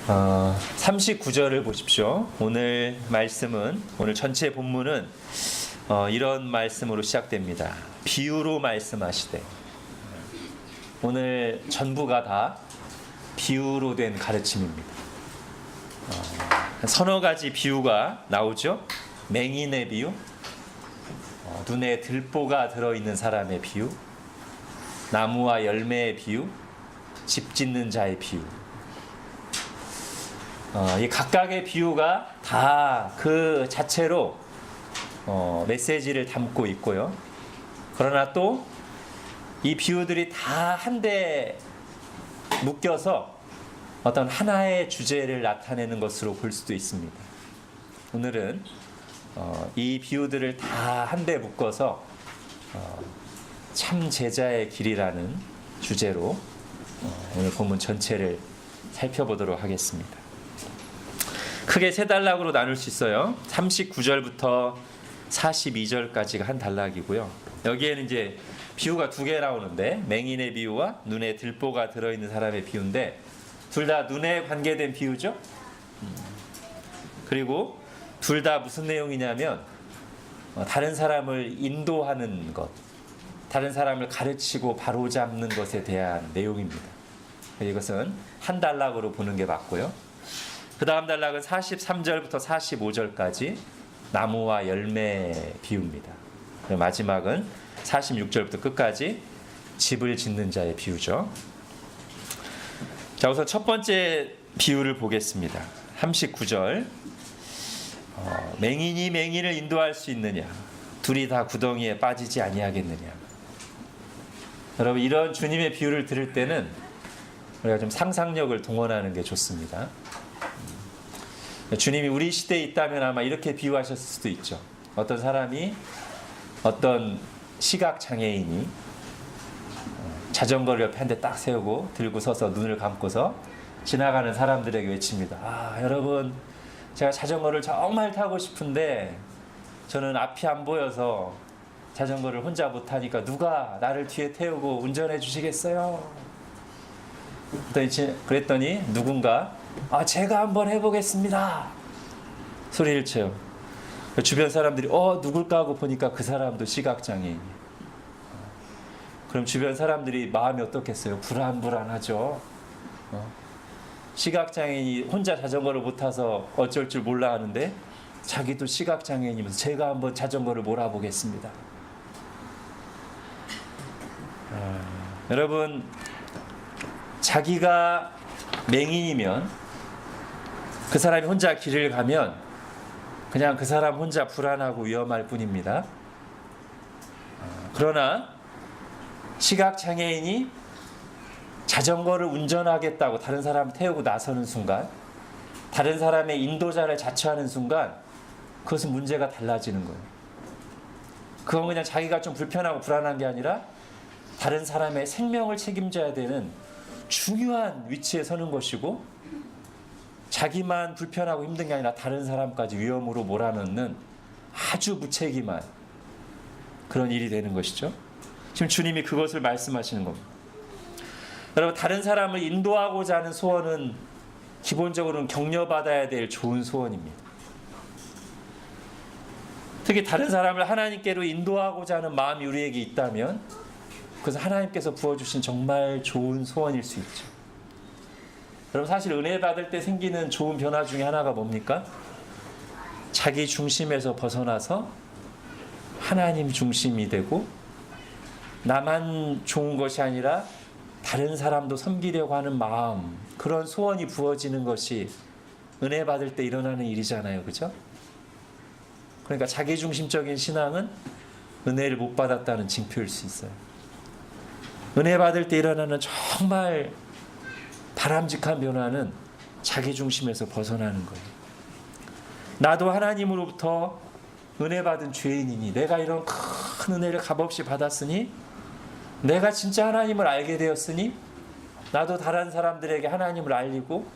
39절을 보십시오. 오늘 말씀은, 오늘 전체 본문은 이런 말씀으로 시작됩니다. 비유로 말씀하시되. 오늘 전부가 다 비유로 된 가르침입니다. 서너 가지 비유가 나오죠. 맹인의 비유, 눈에 들보가 들어있는 사람의 비유, 나무와 열매의 비유, 집 짓는 자의 비유. 이 각각의 비유가 다 그 자체로 메시지를 담고 있고요. 그러나 또 이 비유들이 다 한데 묶여서 어떤 하나의 주제를 나타내는 것으로 볼 수도 있습니다. 오늘은 이 비유들을 다 한데 묶어서 참 제자의 길이라는 주제로 오늘 본문 전체를 살펴보도록 하겠습니다. 크게 세 단락으로 나눌 수 있어요. 39절부터 42절까지가 한 단락이고요. 여기에는 이제 비유가 두 개 나오는데, 맹인의 비유와 눈에 들보가 들어있는 사람의 비유인데, 둘 다 눈에 관계된 비유죠. 그리고 둘 다 무슨 내용이냐면 다른 사람을 인도하는 것, 다른 사람을 가르치고 바로잡는 것에 대한 내용입니다. 이것은 한 단락으로 보는 게 맞고요. 그 다음 단락은 43절부터 45절까지 나무와 열매 비유입니다. 마지막은 46절부터 끝까지 집을 짓는 자의 비유죠. 자, 우선 첫 번째 비유를 보겠습니다. 39절. 맹인이 맹인을 인도할 수 있느냐? 둘이 다 구덩이에 빠지지 아니하겠느냐? 여러분, 이런 주님의 비유를 들을 때는 우리가 좀 상상력을 동원하는 게 좋습니다. 주님이 우리 시대에 있다면 아마 이렇게 비유하셨을 수도 있죠. 어떤 사람이, 어떤 시각장애인이 자전거를 옆에 한 대 딱 세우고 들고 서서 눈을 감고서 지나가는 사람들에게 외칩니다. 여러분, 제가 자전거를 정말 타고 싶은데 저는 앞이 안 보여서 자전거를 혼자 못 타니까 누가 나를 뒤에 태우고 운전해 주시겠어요? 그랬더니 누군가 제가 한번 해보겠습니다 소리를 쳐요. 주변 사람들이 누굴까 하고 보니까 그 사람도 시각장애인이에요. 그럼 주변 사람들이 마음이 어떻겠어요? 불안하죠. 시각장애인이 혼자 자전거를 못 타서 어쩔 줄 몰라 하는데 자기도 시각장애인이면서 제가 한번 자전거를 몰아보겠습니다. 여러분, 자기가 맹인이면, 그 사람이 혼자 길을 가면 그냥 그 사람 혼자 불안하고 위험할 뿐입니다. 그러나 시각장애인이 자전거를 운전하겠다고 다른 사람을 태우고 나서는 순간, 다른 사람의 인도자를 자처하는 순간, 그것은 문제가 달라지는 거예요. 그건 그냥 자기가 좀 불편하고 불안한 게 아니라 다른 사람의 생명을 책임져야 되는 중요한 위치에 서는 것이고, 자기만 불편하고 힘든 게 아니라 다른 사람까지 위험으로 몰아넣는 아주 무책임한 그런 일이 되는 것이죠. 지금 주님이 그것을 말씀하시는 겁니다. 여러분, 다른 사람을 인도하고자 하는 소원은 기본적으로는 격려받아야 될 좋은 소원입니다. 특히 다른 사람을 하나님께로 인도하고자 하는 마음이 우리에게 있다면 그것은 하나님께서 부어주신 정말 좋은 소원일 수 있죠. 여러분, 사실 은혜 받을 때 생기는 좋은 변화 중에 하나가 뭡니까? 자기 중심에서 벗어나서 하나님 중심이 되고, 나만 좋은 것이 아니라 다른 사람도 섬기려고 하는 마음, 그런 소원이 부어지는 것이 은혜 받을 때 일어나는 일이잖아요. 그죠? 그러니까 자기중심적인 신앙은 은혜를 못 받았다는 징표일 수 있어요. 은혜 받을 때 일어나는 정말 바람직한 변화는 자기중심에서 벗어나는 거예요. 나도 하나님으로부터 은혜 받은 죄인이니, 내가 이런 큰 은혜를 값없이 받았으니, 내가 진짜 하나님을 알게 되었으니, 나도 다른 사람들에게 하나님을 알리고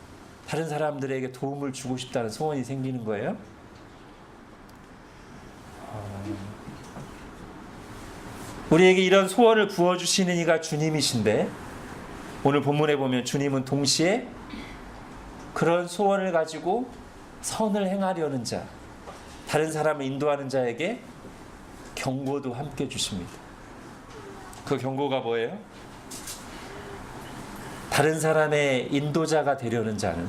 다른 사람들에게 도움을 주고 싶다는 소원이 생기는 거예요. 우리에게 이런 소원을 부어주시는 이가 주님이신데, 오늘 본문에 보면 주님은 동시에 그런 소원을 가지고 선을 행하려는 자, 다른 사람을 인도하는 자에게 경고도 함께 주십니다. 그 경고가 뭐예요? 다른 사람의 인도자가 되려는 자는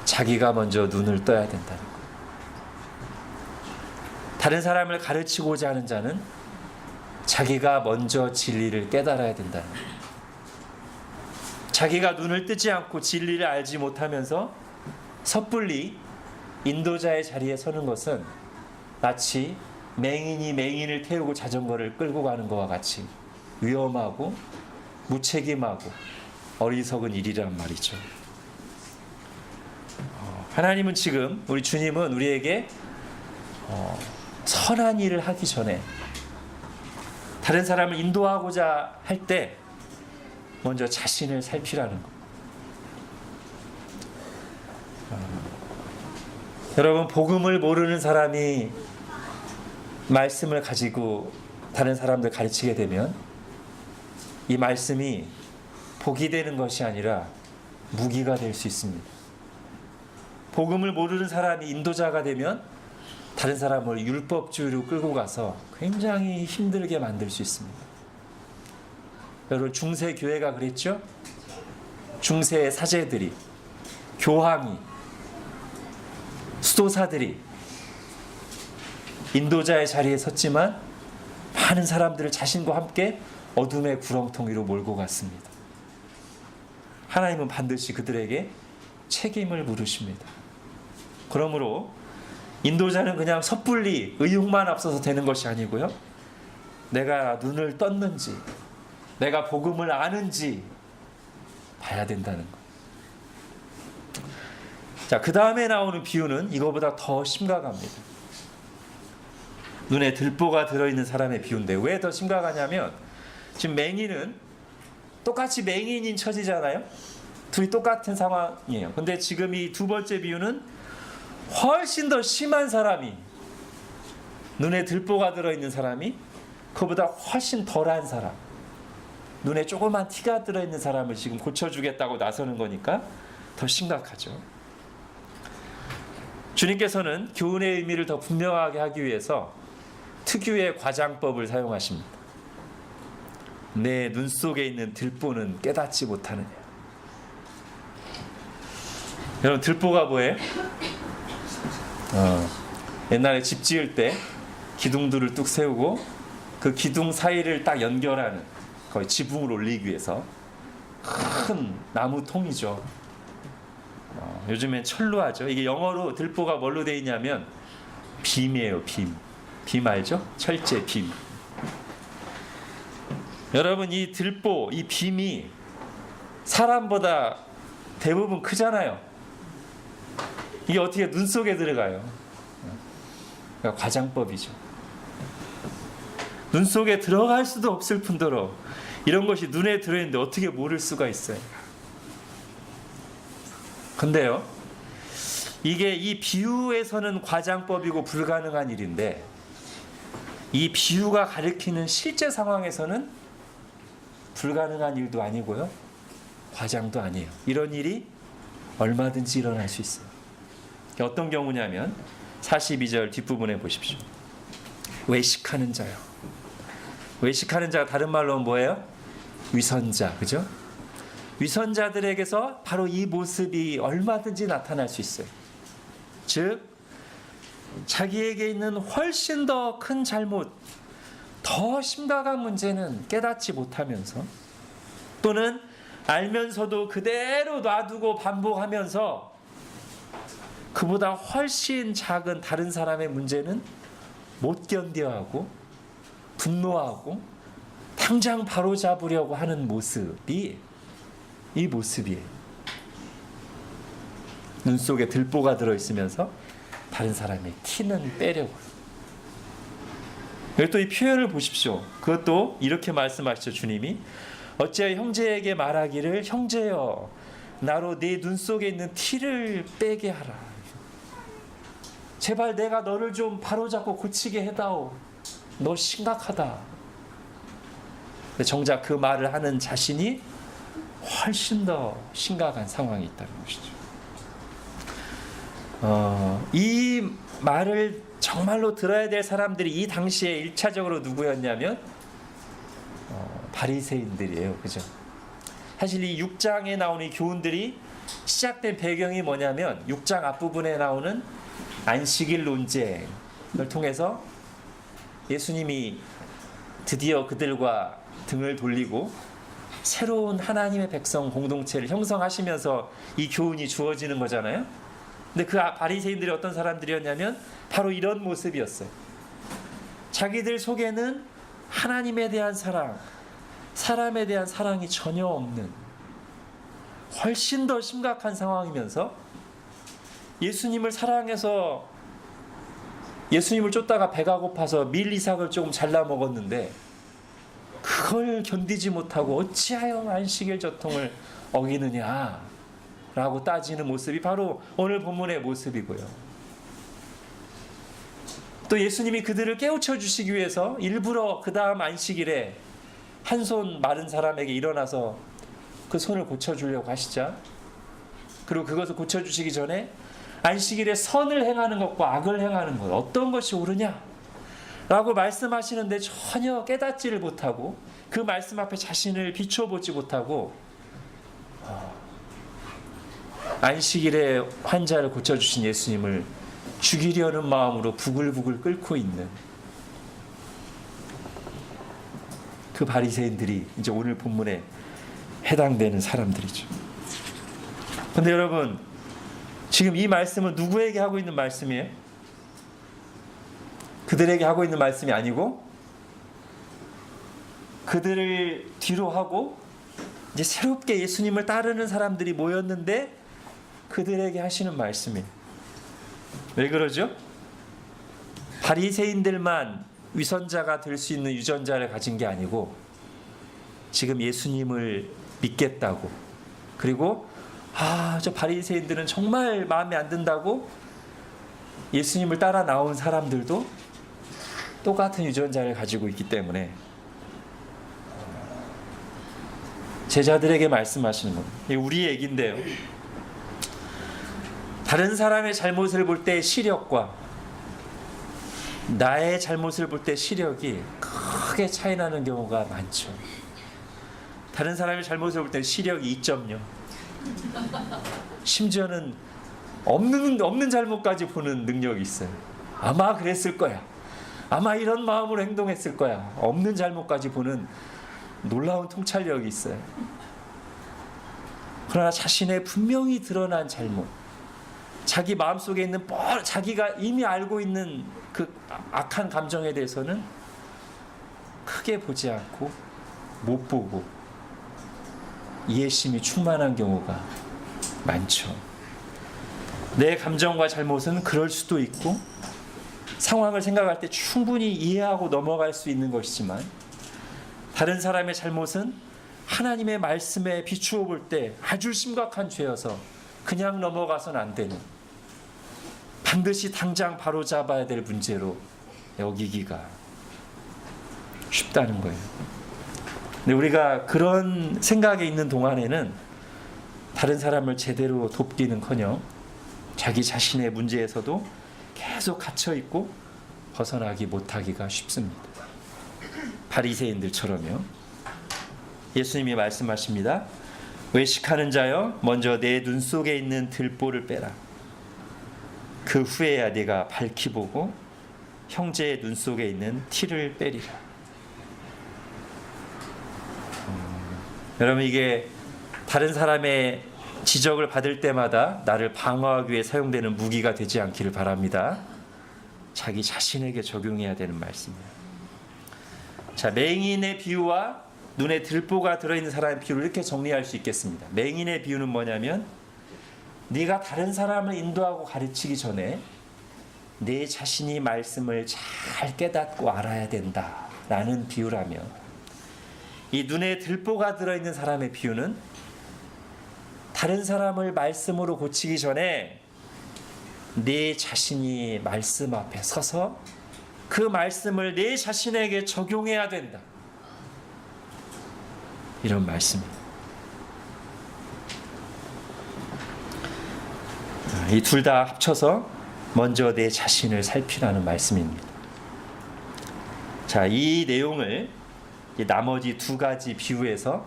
자기가 먼저 눈을 떠야 된다는 거예요. 다른 사람을 가르치고자 하는 자는 자기가 먼저 진리를 깨달아야 된다는 거예요. 자기가 눈을 뜨지 않고 진리를 알지 못하면서 섣불리 인도자의 자리에 서는 것은 마치 맹인이 맹인을 태우고 자전거를 끌고 가는 것과 같이 위험하고 무책임하고 어리석은 일이란 말이죠. 하나님은 지금, 우리 주님은 우리에게 선한 일을 하기 전에 다른 사람을 인도하고자 할 때 먼저 자신을 살피라는 것. 여러분, 복음을 모르는 사람이 말씀을 가지고 다른 사람들 가르치게 되면 이 말씀이 복이 되는 것이 아니라 무기가 될 수 있습니다. 복음을 모르는 사람이 인도자가 되면 다른 사람을 율법주의로 끌고 가서 굉장히 힘들게 만들 수 있습니다. 여러분, 중세 교회가 그랬죠? 중세 사제들이, 교황이, 수도사들이 인도자의 자리에 섰지만 많은 사람들을 자신과 함께 어둠의 구렁텅이로 몰고 갔습니다. 하나님은 반드시 그들에게 책임을 물으십니다. 그러므로 인도자는 그냥 섣불리 의욕만 앞서서 되는 것이 아니고요, 내가 눈을 떴는지, 내가 복음을 아는지 봐야 된다는 것. 자, 그 다음에 나오는 비유는 이거보다 더 심각합니다. 눈에 들보가 들어있는 사람의 비유인데, 왜 더 심각하냐면 지금 맹인은 똑같이 맹인인 처지잖아요. 둘이 똑같은 상황이에요. 근데 지금 이 두 번째 비유는 훨씬 더 심한 사람이, 눈에 들보가 들어있는 사람이 그보다 훨씬 덜한 사람, 눈에 조그만 티가 들어있는 사람을 지금 고쳐주겠다고 나서는 거니까 더 심각하죠. 주님께서는 교훈의 의미를 더 분명하게 하기 위해서 특유의 과장법을 사용하십니다. 내 눈 속에 있는 들보는 깨닫지 못하느냐. 여러분, 들보가 뭐예요? 옛날에 집 지을 때 기둥들을 뚝 세우고 그 기둥 사이를 딱 연결하는, 거의 지붕을 올리기 위해서 큰 나무 통이죠. 요즘엔 철로 하죠. 이게 영어로 들보가 뭘로 되어 있냐면 빔이에요. 빔 알죠? 철제 빔. 여러분, 이 들보, 이 빔이 사람보다 대부분 크잖아요. 이게 어떻게 눈 속에 들어가요? 그러니까 과장법이죠. 눈 속에 들어갈 수도 없을 뿐더러 이런 것이 눈에 들어있는데 어떻게 모를 수가 있어요? 근데요, 이게 이 비유에서는 과장법이고 불가능한 일인데, 이 비유가 가리키는 실제 상황에서는 불가능한 일도 아니고요, 과장도 아니에요. 이런 일이 얼마든지 일어날 수 있어요. 어떤 경우냐면 42절 뒷부분에 보십시오. 외식하는 자요. 외식하는 자가 다른 말로 뭐예요? 위선자, 그죠? 위선자들에게서 바로 이 모습이 얼마든지 나타날 수 있어요. 즉, 자기에게 있는 훨씬 더 큰 잘못, 더 심각한 문제는 깨닫지 못하면서, 또는 알면서도 그대로 놔두고 반복하면서 그보다 훨씬 작은 다른 사람의 문제는 못 견뎌하고 분노하고 당장 바로잡으려고 하는 모습이 이 모습이에요. 눈 속에 들보가 들어있으면서 다른 사람의 티는 빼려고. 또 이 표현을 보십시오. 그것도 이렇게 말씀하시죠. 주님이 어찌하여 형제에게 말하기를, 형제여 나로 네 눈 속에 있는 티를 빼게 하라. 제발 내가 너를 좀 바로잡고 고치게 해다오. 너 심각하다. 정작 그 말을 하는 자신이 훨씬 더 심각한 상황이 있다는 것이죠. 이 말을 정말로 들어야 될 사람들이 이 당시에 1차적으로 누구였냐면 바리새인들이에요. 그죠? 사실 이 6장에 나오는 이 교훈들이 시작된 배경이 뭐냐면 6장 앞부분에 나오는 안식일 논쟁을 통해서 예수님이 드디어 그들과 등을 돌리고 새로운 하나님의 백성 공동체를 형성하시면서 이 교훈이 주어지는 거잖아요. 근데 그 바리새인들이 어떤 사람들이었냐면 바로 이런 모습이었어요. 자기들 속에는 하나님에 대한 사랑, 사람에 대한 사랑이 전혀 없는 훨씬 더 심각한 상황이면서 예수님을 사랑해서 예수님을 쫓다가 배가 고파서 밀이삭을 조금 잘라 먹었는데 그걸 견디지 못하고 어찌하여 안식일 저통을 어기느냐 라고 따지는 모습이 바로 오늘 본문의 모습이고요. 또 예수님이 그들을 깨우쳐 주시기 위해서 일부러 그 다음 안식일에 한 손 마른 사람에게 일어나서 그 손을 고쳐주려고 하시자. 그리고 그것을 고쳐주시기 전에 안식일에 선을 행하는 것과 악을 행하는 것 어떤 것이 옳으냐 라고 말씀하시는데 전혀 깨닫지를 못하고 그 말씀 앞에 자신을 비춰보지 못하고 안식일에 환자를 고쳐주신 예수님을 죽이려는 마음으로 부글부글 끓고 있는 그 바리새인들이 이제 오늘 본문에 해당되는 사람들이죠. 근데 여러분, 지금 이 말씀은 누구에게 하고 있는 말씀이에요? 그들에게 하고 있는 말씀이 아니고 그들을 뒤로 하고 이제 새롭게 예수님을 따르는 사람들이 모였는데 그들에게 하시는 말씀이에요. 왜 그러죠? 바리새인들만 위선자가 될 수 있는 유전자를 가진 게 아니고 지금 예수님을 믿겠다고 그리고 저 바리새인들은 정말 마음에 안 든다고 예수님을 따라 나온 사람들도 똑같은 유전자를 가지고 있기 때문에 제자들에게 말씀하시는 겁니다. 우리 얘기인데요. 다른 사람의 잘못을 볼 때 시력과 나의 잘못을 볼 때 시력이 크게 차이 나는 경우가 많죠. 다른 사람의 잘못을 볼 때 시력이 2.0 심지어는 없는 잘못까지 보는 능력이 있어요. 아마 그랬을 거야. 아마 이런 마음으로 행동했을 거야. 없는 잘못까지 보는 놀라운 통찰력이 있어요. 그러나 자신의 분명히 드러난 잘못, 자기 마음속에 있는 자기가 이미 알고 있는 그 악한 감정에 대해서는 크게 보지 않고 못 보고 이해심이 충만한 경우가 많죠. 내 감정과 잘못은 그럴 수도 있고 상황을 생각할 때 충분히 이해하고 넘어갈 수 있는 것이지만 다른 사람의 잘못은 하나님의 말씀에 비추어 볼 때 아주 심각한 죄여서 그냥 넘어가서는 안 되는 반드시 당장 바로잡아야 될 문제로 여기기가 쉽다는 거예요. 근데 우리가 그런 생각에 있는 동안에는 다른 사람을 제대로 돕기는커녕 자기 자신의 문제에서도 계속 갇혀있고 벗어나기 못하기가 쉽습니다. 바리새인들처럼요. 예수님이 말씀하십니다. 외식하는 자여 먼저 내 눈 속에 있는 들보를 빼라. 그 후에야 네가 밝히 보고 형제의 눈 속에 있는 티를 빼리라. 여러분, 이게 다른 사람의 지적을 받을 때마다 나를 방어하기 위해 사용되는 무기가 되지 않기를 바랍니다. 자기 자신에게 적용해야 되는 말씀이에요. 자, 맹인의 비유와 눈에 들보가 들어있는 사람의 비유를 이렇게 정리할 수 있겠습니다. 맹인의 비유는 뭐냐면 네가 다른 사람을 인도하고 가르치기 전에 내 자신이 말씀을 잘 깨닫고 알아야 된다라는 비유라며, 이 눈에 들보가 들어있는 사람의 비유는 다른 사람을 말씀으로 고치기 전에 내 자신이 말씀 앞에 서서 그 말씀을 내 자신에게 적용해야 된다, 이런 말씀입니다. 이 둘 다 합쳐서 먼저 내 자신을 살피라는 말씀입니다. 자, 이 내용을 나머지 두 가지 비유에서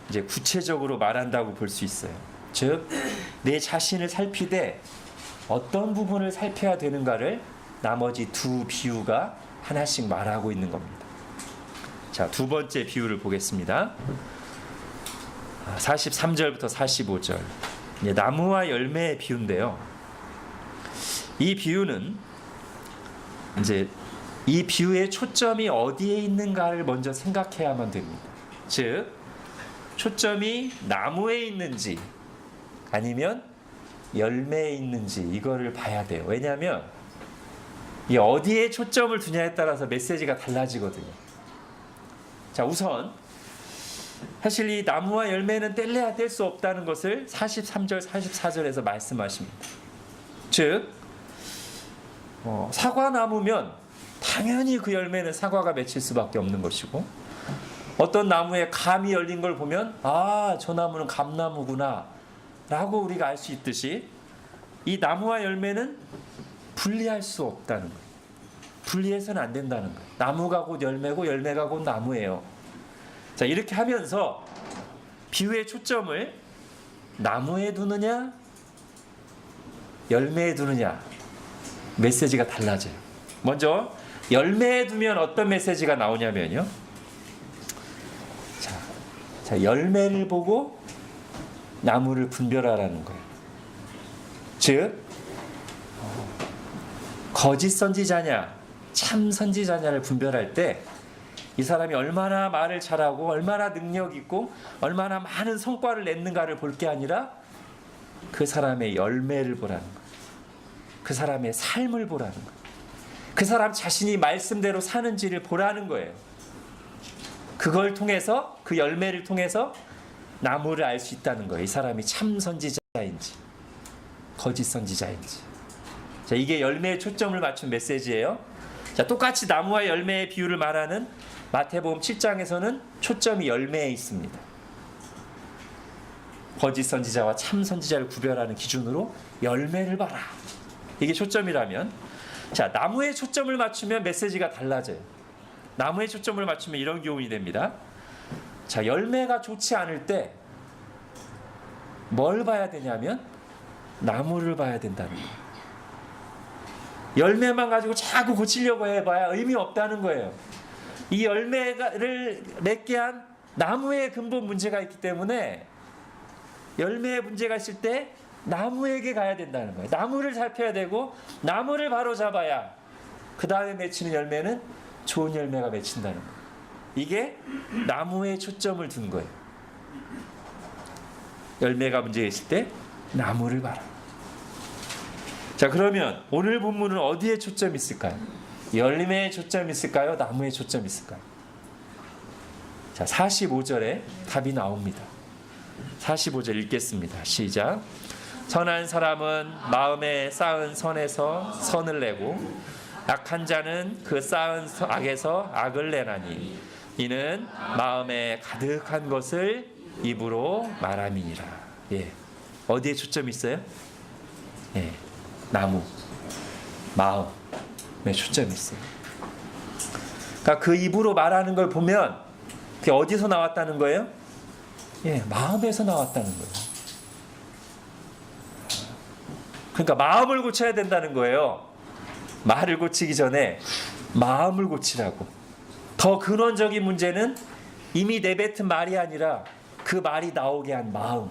이제 구체적으로 말한다고 볼 수 있어요. 즉, 내 자신을 살피되 어떤 부분을 살펴야 되는가를 나머지 두 비유가 하나씩 말하고 있는 겁니다. 자, 두 번째 비유를 보겠습니다. 43절부터 45절. 나무와 열매의 비유인데요. 이 비유는 이제 이 비유의 초점이 어디에 있는가를 먼저 생각해야만 됩니다. 즉, 초점이 나무에 있는지 아니면 열매에 있는지 이거를 봐야 돼요. 왜냐하면 이 어디에 초점을 두냐에 따라서 메시지가 달라지거든요. 자, 우선 사실 이 나무와 열매는 뗄래야 뗄 수 없다는 것을 43절, 44절에서 말씀하십니다. 즉, 사과나무면 당연히 그 열매는 사과가 맺힐 수밖에 없는 것이고, 어떤 나무에 감이 열린 걸 보면 아, 저 나무는 감나무구나 라고 우리가 알 수 있듯이 이 나무와 열매는 분리할 수 없다는 거예요. 분리해서는 안 된다는 거예요. 나무가 곧 열매고 열매가 곧 나무예요. 자, 이렇게 하면서 비유의 초점을 나무에 두느냐 열매에 두느냐 메시지가 달라져요. 먼저 열매에 두면 어떤 메시지가 나오냐면요. 자, 열매를 보고 나무를 분별하라는 거예요. 즉, 거짓 선지자냐 참 선지자냐를 분별할 때 이 사람이 얼마나 말을 잘하고 얼마나 능력 있고 얼마나 많은 성과를 냈는가를 볼 게 아니라 그 사람의 열매를 보라는 거예요. 그 사람의 삶을 보라는 거예요. 그 사람 자신이 말씀대로 사는지를 보라는 거예요. 그걸 통해서, 그 열매를 통해서 나무를 알 수 있다는 거예요. 이 사람이 참 선지자인지 거짓 선지자인지. 자, 이게 열매에 초점을 맞춘 메시지예요. 자, 똑같이 나무와 열매의 비유를 말하는 마태복음 7장에서는 초점이 열매에 있습니다. 거짓 선지자와 참 선지자를 구별하는 기준으로 열매를 봐라. 이게 초점이라면, 자, 나무에 초점을 맞추면 메시지가 달라져요. 나무에 초점을 맞추면 이런 교훈이 됩니다. 자, 열매가 좋지 않을 때 뭘 봐야 되냐면 나무를 봐야 된다는 거예요. 열매만 가지고 자꾸 고치려고 해봐야 의미 없다는 거예요. 이 열매를 맺게 한 나무에 근본 문제가 있기 때문에 열매에 문제가 있을 때 나무에게 가야 된다는 거예요. 나무를 살펴야 되고 나무를 바로 잡아야 그 다음에 맺히는 열매는 좋은 열매가 맺힌다는 거예요. 이게 나무에 초점을 둔 거예요. 열매가 문제가 있을 때 나무를 봐라. 자, 그러면 오늘 본문은 어디에 초점이 있을까요? 열매에 초점이 있을까요? 나무에 초점이 있을까요? 자, 45절에 답이 나옵니다. 45절 읽겠습니다. 시작. 선한 사람은 마음에 쌓은 선에서 선을 내고 악한 자는 그 쌓은 악에서 악을 내나니 이는 마음에 가득한 것을 입으로 말함이니라. 예. 어디에 초점이 있어요? 예. 나무, 마음에 초점이 있어요. 그러니까 그 입으로 말하는 걸 보면 그게 어디서 나왔다는 거예요? 예, 마음에서 나왔다는 거예요. 그러니까 마음을 고쳐야 된다는 거예요. 말을 고치기 전에 마음을 고치라고. 더 근원적인 문제는 이미 내뱉은 말이 아니라 그 말이 나오게 한 마음.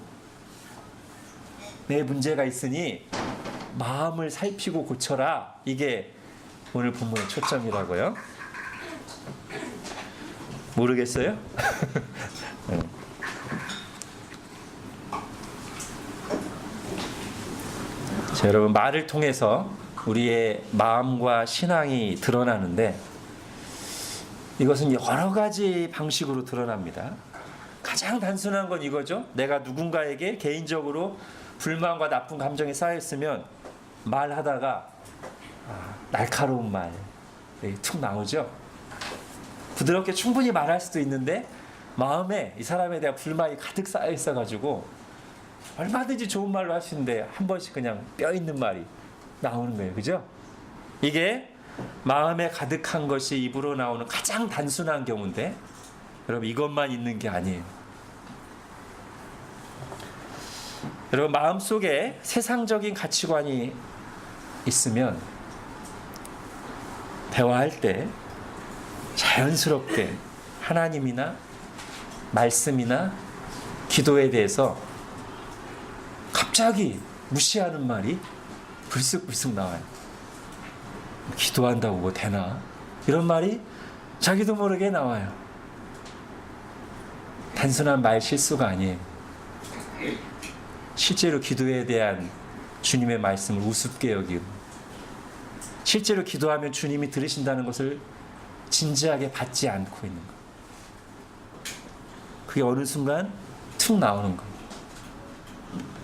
내 문제가 있으니 마음을 살피고 고쳐라. 이게 오늘 본문의 초점이라고요. 모르겠어요? 네. 자, 여러분, 말을 통해서 우리의 마음과 신앙이 드러나는데 이것은 여러 가지 방식으로 드러납니다. 가장 단순한 건 이거죠. 내가 누군가에게 개인적으로 불만과 나쁜 감정이 쌓여있으면 말하다가 날카로운 말이 툭 나오죠. 부드럽게 충분히 말할 수도 있는데 마음에 이 사람에 대한 불만이 가득 쌓여 있어가지고 얼마든지 좋은 말로 할 수 있는데 한 번씩 그냥 뼈 있는 말이 나오는 거예요. 그죠? 이게 마음에 가득한 것이 입으로 나오는 가장 단순한 경우인데 여러분 이것만 있는 게 아니에요. 여러분 마음속에 세상적인 가치관이 있으면 대화할 때 자연스럽게 하나님이나 말씀이나 기도에 대해서 갑자기 무시하는 말이 불쑥불쑥 나와요. 기도한다고 뭐 되나? 이런 말이 자기도 모르게 나와요. 단순한 말 실수가 아니에요. 실제로 기도에 대한 주님의 말씀을 우습게 여기고 실제로 기도하면 주님이 들으신다는 것을 진지하게 받지 않고 있는 것. 그게 어느 순간 툭 나오는 거예요.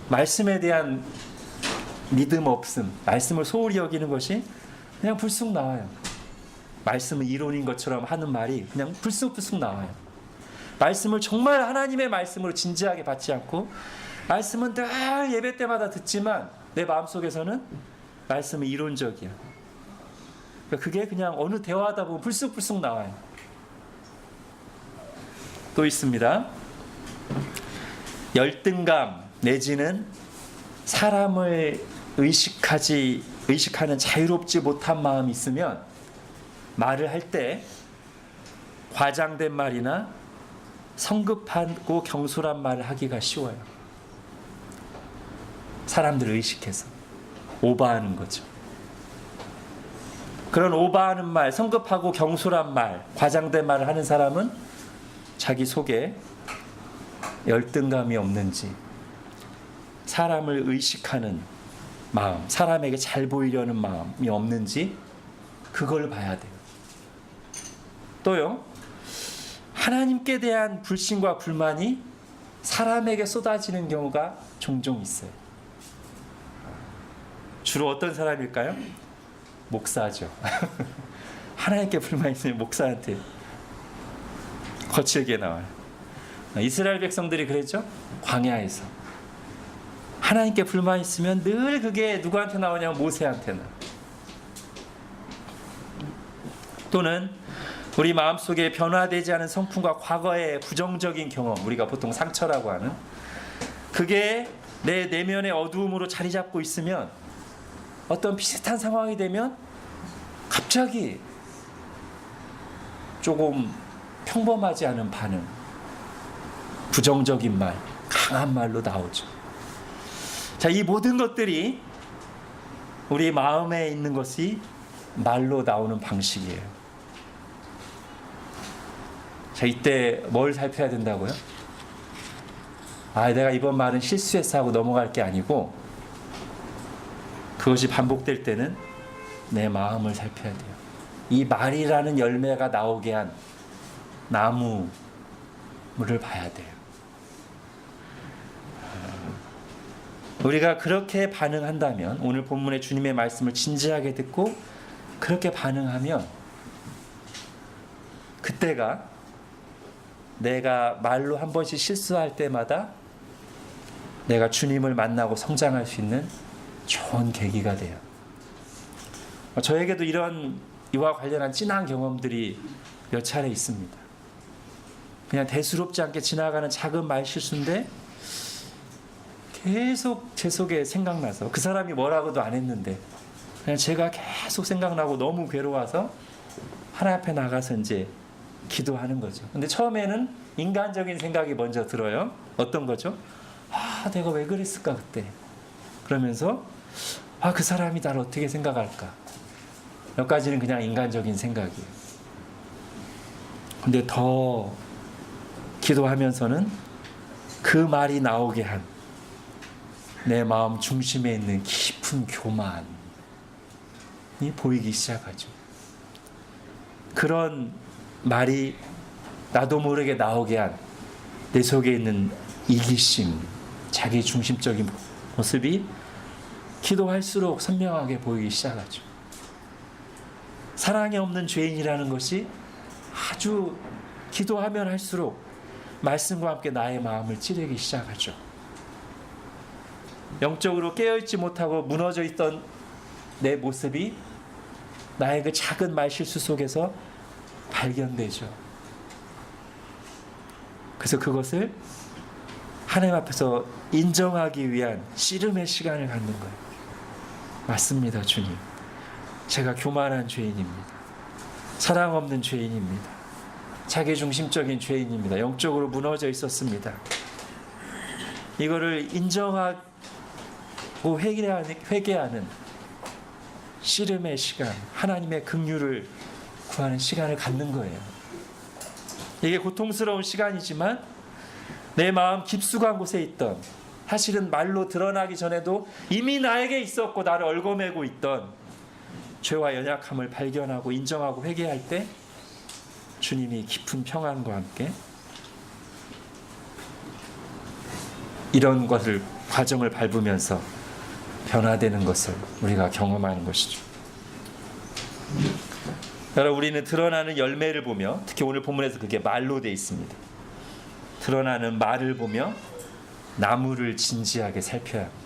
말씀에 대한 믿음 없음, 말씀을 소홀히 여기는 것이 그냥 불쑥 나와요. 말씀은 이론인 것처럼 하는 말이 그냥 불쑥불쑥 나와요. 말씀을 정말 하나님의 말씀으로 진지하게 받지 않고 말씀은 늘 예배 때마다 듣지만 내 마음속에서는 말씀은 이론적이야. 그게 그냥 어느 대화하다 보면 불쑥불쑥 나와요. 또 있습니다. 열등감 내지는 사람을 의식하는 자유롭지 못한 마음이 있으면 말을 할 때 과장된 말이나 성급하고 경솔한 말을 하기가 쉬워요. 사람들을 의식해서 오버하는 거죠. 그런 오버하는 말, 성급하고 경솔한 말, 과장된 말을 하는 사람은 자기 속에 열등감이 없는지 사람을 의식하는 마음, 사람에게 잘 보이려는 마음이 없는지 그걸 봐야 돼요. 또요, 하나님께 대한 불신과 불만이 사람에게 쏟아지는 경우가 종종 있어요. 주로 어떤 사람일까요? 목사죠. 하나님께 불만 있으면 목사한테 거칠게 나와요. 이스라엘 백성들이 그랬죠? 광야에서 하나님께 불만 있으면 늘 그게 누구한테 나오냐면 모세한테나. 또는 우리 마음속에 변화되지 않은 성품과 과거의 부정적인 경험, 우리가 보통 상처라고 하는 그게 내 내면의 어두움으로 자리 잡고 있으면 어떤 비슷한 상황이 되면 갑자기 조금 평범하지 않은 반응, 부정적인 말, 강한 말로 나오죠. 자, 이 모든 것들이 우리 마음에 있는 것이 말로 나오는 방식이에요. 자, 이때 뭘 살펴야 된다고요? 내가 이번 말은 실수했어 하고 넘어갈 게 아니고 그것이 반복될 때는 내 마음을 살펴야 돼요. 이 말이라는 열매가 나오게 한 나무를 봐야 돼요. 우리가 그렇게 반응한다면, 오늘 본문의 주님의 말씀을 진지하게 듣고 그렇게 반응하면 그때가 내가 말로 한 번씩 실수할 때마다 내가 주님을 만나고 성장할 수 있는 좋은 계기가 돼요. 저에게도 이와 관련한 진한 경험들이 몇 차례 있습니다. 그냥 대수롭지 않게 지나가는 작은 말 실수인데 계속 제 속에 생각나서, 그 사람이 뭐라고도 안 했는데 그냥 제가 계속 생각나고 너무 괴로워서 하나님 앞에 나가서 이제 기도하는 거죠. 근데 처음에는 인간적인 생각이 먼저 들어요. 어떤 거죠? 내가 왜 그랬을까 그때. 그러면서 그 사람이 나를 어떻게 생각할까. 여기까지는 그냥 인간적인 생각이에요. 근데 더 기도하면서는 그 말이 나오게 한 내 마음 중심에 있는 깊은 교만이 보이기 시작하죠. 그런 말이 나도 모르게 나오게 한 내 속에 있는 이기심, 자기 중심적인 모습이 기도할수록 선명하게 보이기 시작하죠. 사랑이 없는 죄인이라는 것이 아주 기도하면 할수록 말씀과 함께 나의 마음을 찌르기 시작하죠. 영적으로 깨어있지 못하고 무너져 있던 내 모습이 나의 그 작은 말실수 속에서 발견되죠. 그래서 그것을 하나님 앞에서 인정하기 위한 씨름의 시간을 갖는 거예요. 맞습니다, 주님. 제가 교만한 죄인입니다. 사랑 없는 죄인입니다. 자기중심적인 죄인입니다. 영적으로 무너져 있었습니다. 이거를 인정하고 회개하는 씨름의 시간, 하나님의 긍휼을 구하는 시간을 갖는 거예요. 이게 고통스러운 시간이지만 내 마음 깊숙한 곳에 있던, 사실은 말로 드러나기 전에도 이미 나에게 있었고 나를 얽어매고 있던 죄와 연약함을 발견하고 인정하고 회개할 때 주님이 깊은 평안과 함께 이런 것을 과정을 밟으면서 변화되는 것을 우리가 경험하는 것이죠. 여러분, 우리는 드러나는 열매를 보며, 특히 오늘 본문에서 그게 말로 되어 있습니다. 드러나는 말을 보며 나무를 진지하게 살펴야 합니다.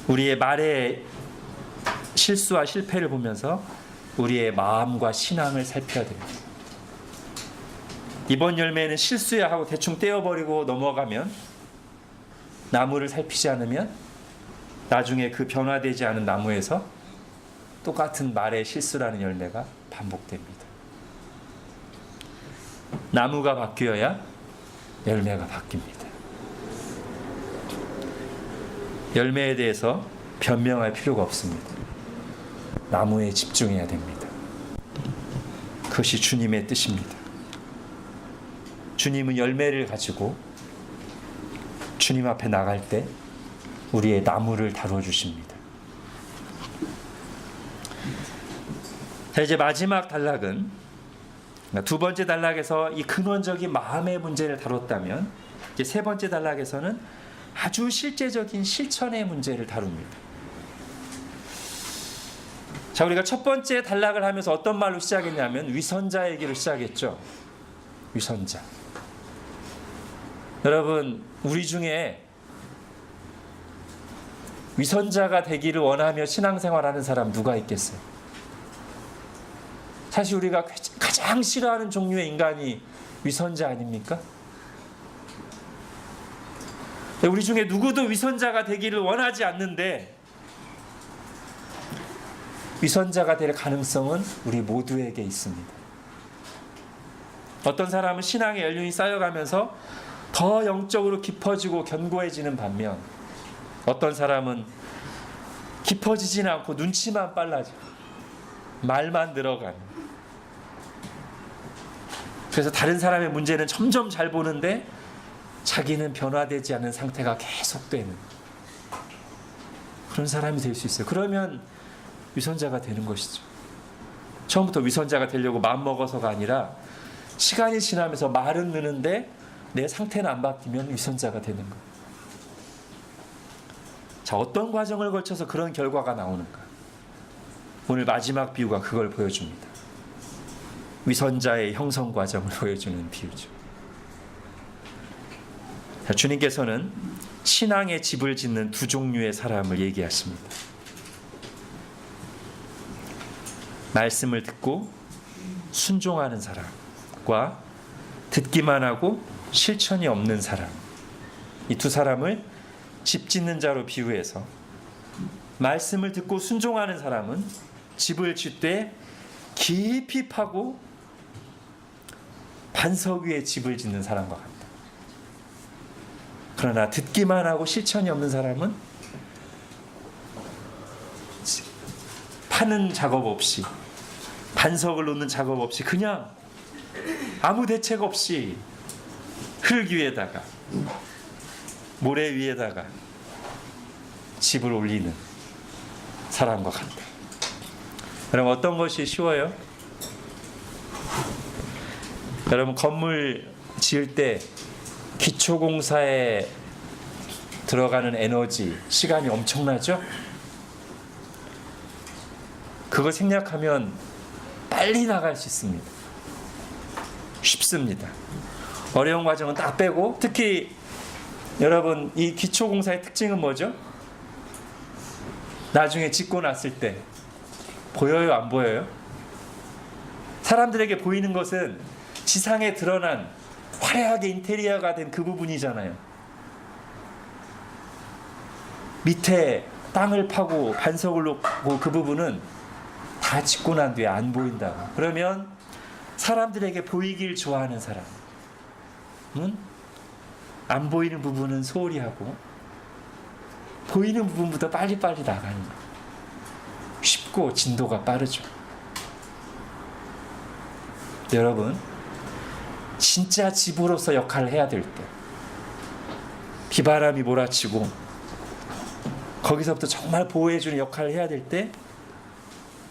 우리의 말의 실수와 실패를 보면서 우리의 마음과 신앙을 살펴야 됩니다. 이번 열매는 실수야 하고 대충 떼어버리고 넘어가면, 나무를 살피지 않으면 나중에 그 변화되지 않은 나무에서 똑같은 말의 실수라는 열매가 반복됩니다. 나무가 바뀌어야 열매가 바뀝니다. 열매에 대해서 변명할 필요가 없습니다. 나무에 집중해야 됩니다. 그것이 주님의 뜻입니다. 주님은 열매를 가지고 주님 앞에 나갈 때 우리의 나무를 다루어 주십니다. 자, 이제 마지막 단락은, 두 번째 단락에서 이 근원적인 마음의 문제를 다뤘다면, 이제 세 번째 단락에서는 아주 실제적인 실천의 문제를 다룹니다. 자, 우리가 첫 번째 단락을 하면서 어떤 말로 시작했냐면 위선자 얘기로 시작했죠. 위선자. 여러분, 우리 중에 위선자가 되기를 원하며 신앙생활하는 사람 누가 있겠어요? 사실 우리가 가장 싫어하는 종류의 인간이 위선자 아닙니까? 우리 중에 누구도 위선자가 되기를 원하지 않는데 위선자가 될 가능성은 우리 모두에게 있습니다. 어떤 사람은 신앙의 연륜이 쌓여가면서 더 영적으로 깊어지고 견고해지는 반면, 어떤 사람은 깊어지지는 않고 눈치만 빨라지고 말만 늘어가는, 그래서 다른 사람의 문제는 점점 잘 보는데 자기는 변화되지 않은 상태가 계속되는 그런 사람이 될 수 있어요. 그러면 위선자가 되는 것이죠. 처음부터 위선자가 되려고 마음먹어서가 아니라 시간이 지나면서 말은 느는데 내 상태는 안 바뀌면 위선자가 되는 거예요. 자, 어떤 과정을 거쳐서 그런 결과가 나오는가? 오늘 마지막 비유가 그걸 보여줍니다. 위선자의 형성 과정을 보여주는 비유죠. 자, 주님께서는 신앙의 집을 짓는 두 종류의 사람을 얘기하십니다. 말씀을 듣고 순종하는 사람과 듣기만 하고 실천이 없는 사람, 이 두 사람을 집 짓는 자로 비유해서, 말씀을 듣고 순종하는 사람은 집을 짓되 깊이 파고 반석 위에 집을 짓는 사람과 같다. 그러나 듣기만 하고 실천이 없는 사람은 파는 작업 없이, 반석을 놓는 작업 없이, 그냥 아무 대책 없이 흙 위에다가 모래 위에다가 집을 올리는 사람과 같다. 여러분, 어떤 것이 쉬워요? 여러분, 건물 지을 때 기초공사에 들어가는 에너지, 시간이 엄청나죠? 그거 생략하면 빨리 나갈 수 있습니다. 쉽습니다. 어려운 과정은 다 빼고, 특히 여러분, 이 기초공사의 특징은 뭐죠? 나중에 짓고 났을 때 보여요, 안 보여요? 사람들에게 보이는 것은 지상에 드러난 화려하게 인테리어가 된 그 부분이잖아요. 밑에 땅을 파고 반석을 놓고 그 부분은 다 짓고 난 뒤에 안 보인다고. 그러면 사람들에게 보이길 좋아하는 사람은 안 보이는 부분은 소홀히 하고 보이는 부분보다 빨리빨리 나가는 거예요. 쉽고 진도가 빠르죠. 여러분, 진짜 집으로서 역할을 해야 될 때, 비바람이 몰아치고 거기서부터 정말 보호해주는 역할을 해야 될 때,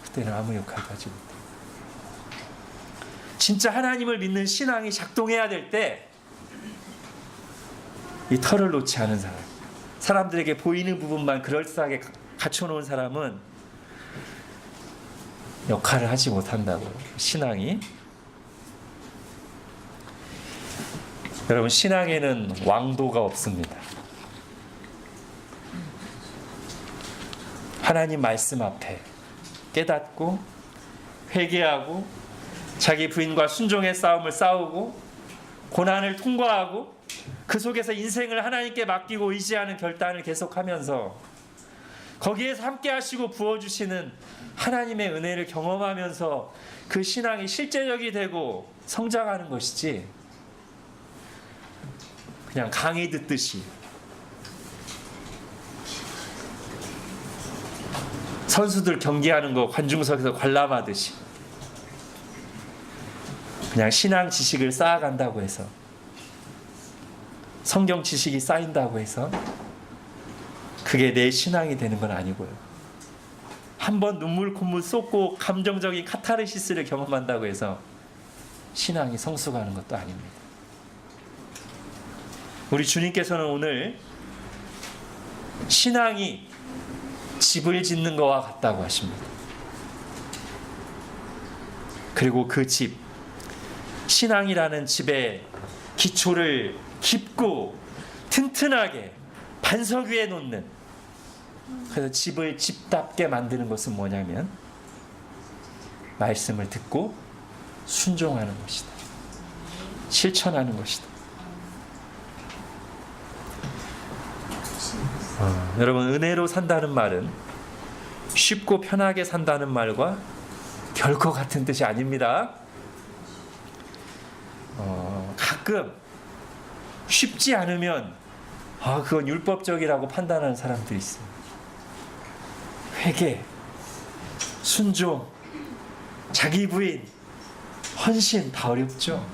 그때는 아무 역할도 하지 못해요. 진짜 하나님을 믿는 신앙이 작동해야 될 때, 이 털을 놓지 않은 사람, 사람들에게 보이는 부분만 그럴싸하게 갖춰놓은 사람은 역할을 하지 못한다고요. 신앙이. 여러분, 신앙에는 왕도가 없습니다. 하나님 말씀 앞에 깨닫고 회개하고 자기 부인과 순종의 싸움을 싸우고 고난을 통과하고 그 속에서 인생을 하나님께 맡기고 의지하는 결단을 계속하면서 거기에서 함께 하시고 부어주시는 하나님의 은혜를 경험하면서 그 신앙이 실제적이 되고 성장하는 것이지, 그냥 강의 듣듯이 선수들 경기하는 거 관중석에서 관람하듯이 그냥 신앙 지식을 쌓아간다고 해서, 성경 지식이 쌓인다고 해서 그게 내 신앙이 되는 건 아니고요. 한번 눈물 콧물 쏟고 감정적인 카타르시스를 경험한다고 해서 신앙이 성숙하는 것도 아닙니다. 우리 주님께서는 오늘 신앙이 집을 짓는 것과 같다고 하십니다. 그리고 그 집, 신앙이라는 집의 기초를 깊고 튼튼하게 반석 위에 놓는, 그래서 집을 집답게 만드는 것은 뭐냐면 말씀을 듣고 순종하는 것이다. 실천하는 것이다. 여러분, 은혜로 산다는 말은 쉽고 편하게 산다는 말과 결코 같은 뜻이 아닙니다. 가끔 쉽지 않으면 그건 율법적이라고 판단하는 사람들이 있어요. 회개, 순종, 자기 부인, 헌신 다 어렵죠.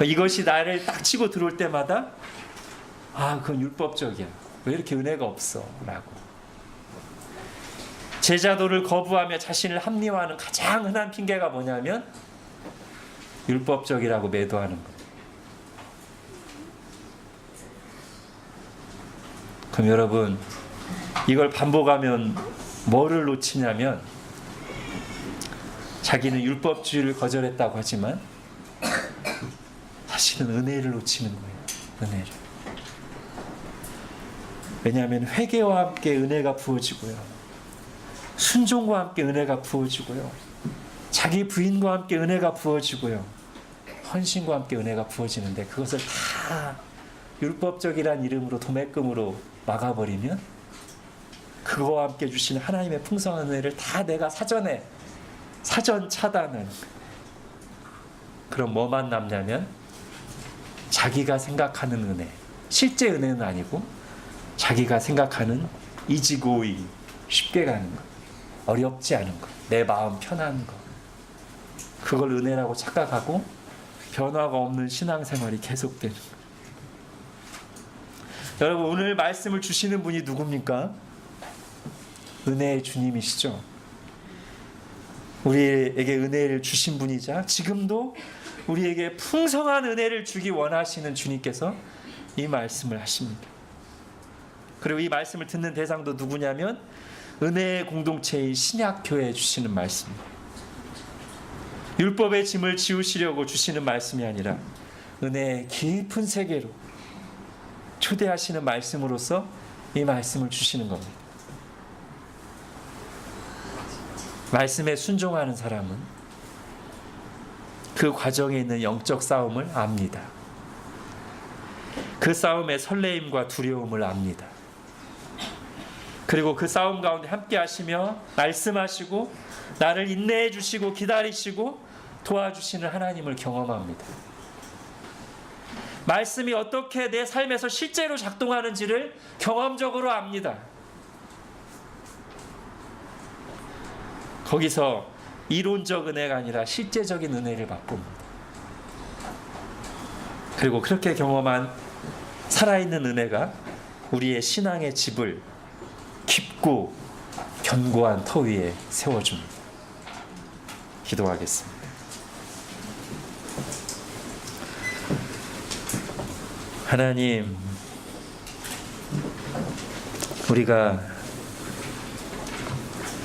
이것이 나를 딱 치고 들어올 때마다 그건 율법적이야. 왜 이렇게 은혜가 없어? 라고. 제자도를 거부하며 자신을 합리화하는 가장 흔한 핑계가 뭐냐면 율법적이라고 매도하는 거예요. 그럼 여러분, 이걸 반복하면 뭐를 놓치냐면, 자기는 율법주의를 거절했다고 하지만 사실은 은혜를 놓치는 거예요. 은혜를. 왜냐하면 회개와 함께 은혜가 부어지고요, 순종과 함께 은혜가 부어지고요, 자기 부인과 함께 은혜가 부어지고요, 헌신과 함께 은혜가 부어지는데, 그것을 다 율법적이란 이름으로 도매금으로 막아버리면 그거와 함께 주시는 하나님의 풍성한 은혜를 다 내가 사전 차단은, 그럼 뭐만 남냐면 자기가 생각하는 은혜, 실제 은혜는 아니고 자기가 생각하는 이지고이, 쉽게 가는 것, 어렵지 않은 것, 내 마음 편한 것, 그걸 은혜라고 착각하고 변화가 없는 신앙생활이 계속되는 것. 여러분, 오늘 말씀을 주시는 분이 누굽니까? 은혜의 주님이시죠. 우리에게 은혜를 주신 분이자 지금도 우리에게 풍성한 은혜를 주기 원하시는 주님께서 이 말씀을 하십니다. 그리고 이 말씀을 듣는 대상도 누구냐면 은혜의 공동체인 신약교회에 주시는 말씀입니다. 율법의 짐을 지우시려고 주시는 말씀이 아니라 은혜의 깊은 세계로 초대하시는 말씀으로써 이 말씀을 주시는 겁니다. 말씀에 순종하는 사람은 그 과정에 있는 영적 싸움을 압니다. 그 싸움의 설레임과 두려움을 압니다. 그리고 그 싸움 가운데 함께 하시며 말씀하시고 나를 인내해 주시고 기다리시고 도와주시는 하나님을 경험합니다. 말씀이 어떻게 내 삶에서 실제로 작동하는지를 경험적으로 압니다. 거기서 이론적 은혜가 아니라 실제적인 은혜를 맛봅니다. 그리고 그렇게 경험한 살아있는 은혜가 우리의 신앙의 집을 깊고 견고한 터 위에 세워줍니다. 기도하겠습니다. 하나님, 우리가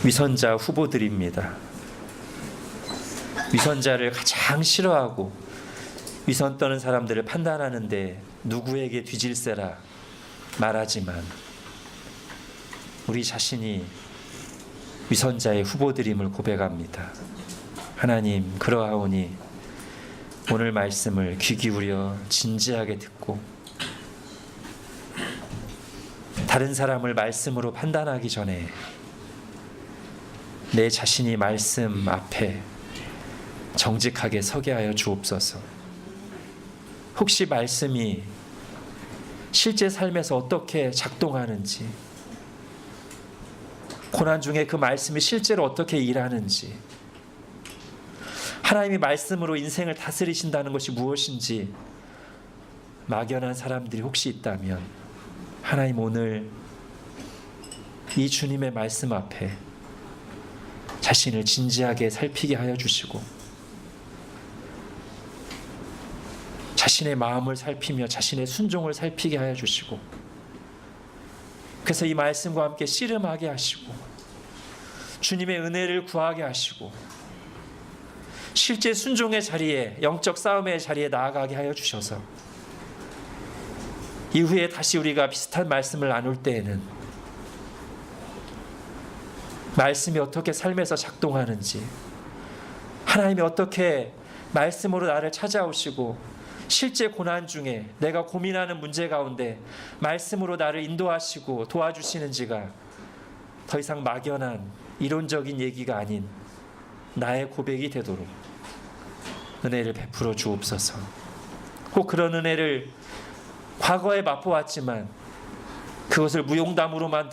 위선자 후보들입니다. 위선자를 가장 싫어하고 위선 떠는 사람들을 판단하는데 누구에게 뒤질세라 말하지만 우리 자신이 위선자의 후보들임을 고백합니다. 하나님, 그러하오니 오늘 말씀을 귀 기울여 진지하게 듣고 다른 사람을 말씀으로 판단하기 전에 내 자신이 말씀 앞에 정직하게 서게 하여 주옵소서. 혹시 말씀이 실제 삶에서 어떻게 작동하는지, 고난 중에 그 말씀이 실제로 어떻게 일하는지, 하나님이 말씀으로 인생을 다스리신다는 것이 무엇인지 막연한 사람들이 혹시 있다면 하나님, 오늘 이 주님의 말씀 앞에 자신을 진지하게 살피게 하여 주시고 자신의 마음을 살피며 자신의 순종을 살피게 하여 주시고 그래서 이 말씀과 함께 씨름하게 하시고 주님의 은혜를 구하게 하시고 실제 순종의 자리에, 영적 싸움의 자리에 나아가게 하여 주셔서 이후에 다시 우리가 비슷한 말씀을 나눌 때에는 말씀이 어떻게 삶에서 작동하는지, 하나님이 어떻게 말씀으로 나를 찾아오시고 실제 고난 중에 내가 고민하는 문제 가운데 말씀으로 나를 인도하시고 도와주시는지가 더 이상 막연한 이론적인 얘기가 아닌 나의 고백이 되도록 은혜를 베풀어 주옵소서. 혹 그런 은혜를 과거에 맛보았지만 그것을 무용담으로만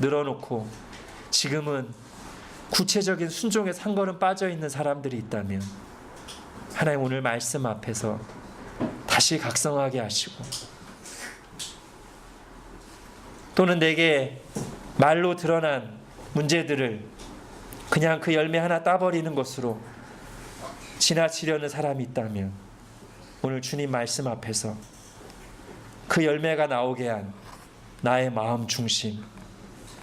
늘어놓고 지금은 구체적인 순종에 한 걸음 빠져 있는 사람들이 있다면 하나님, 오늘 말씀 앞에서 다시 각성하게 하시고 또는 내게 말로 드러난 문제들을 그냥 그 열매 하나 따버리는 것으로 지나치려는 사람이 있다면 오늘 주님 말씀 앞에서 그 열매가 나오게 한 나의 마음 중심,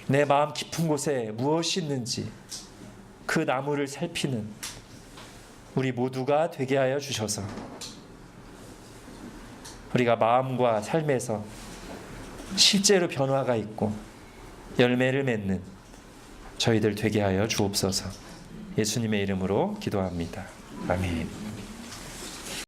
내 마음 깊은 곳에 무엇이 있는지 그 나무를 살피는 우리 모두가 되게 하여 주셔서 우리가 마음과 삶에서 실제로 변화가 있고 열매를 맺는 저희들 되게 하여 주옵소서. 예수님의 이름으로 기도합니다. 아멘.